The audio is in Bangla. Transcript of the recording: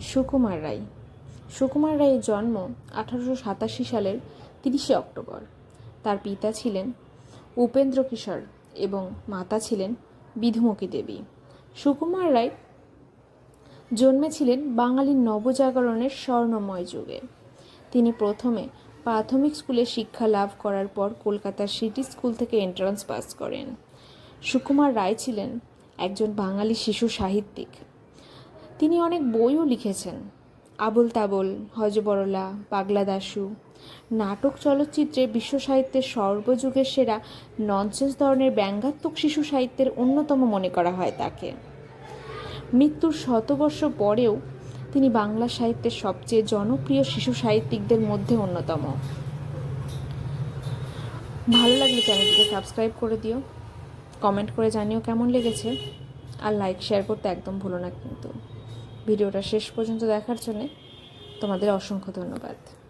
সুকুমার রায়। সুকুমার রায়ের জন্ম 1887 সালের 30শে অক্টোবর। তার পিতা ছিলেন উপেন্দ্র কিশোর এবং মাতা ছিলেন বিধুমতী দেবী। সুকুমার রায় জন্মেছিলেন বাঙালির নবজাগরণের স্বর্ণময় যুগে। তিনি প্রথমে প্রাথমিক স্কুলে শিক্ষা লাভ করার পর কলকাতার সিটি স্কুল থেকে এন্ট্রান্স পাস করেন। সুকুমার রায় ছিলেন একজন বাঙালি শিশু সাহিত্যিক। তিনি অনেক বইও লিখেছেন। আবোল তাবোল, হযবরলা, পাগলা দাশু, নাটক, চলচ্চিত্রে বিশ্ব সাহিত্যের সর্বযুগের সেরা ননসেন্স ধরনের ব্যঙ্গাত্মক শিশু সাহিত্যের অন্যতম মনে করা হয় তাকে। মৃত্যুর শতবর্ষ পরেও তিনি বাংলা সাহিত্যের সবচেয়ে জনপ্রিয় শিশু সাহিত্যিকদের মধ্যে অন্যতম। ভালো লাগলে চ্যানেলটিকে সাবস্ক্রাইব করে দিও, কমেন্ট করে জানিও কেমন লেগেছে, আর লাইক শেয়ার করতে একদম ভুলো না কিন্তু। ভিডিওটা শেষ পর্যন্ত দেখার জন্যে তোমাদের অসংখ্য ধন্যবাদ।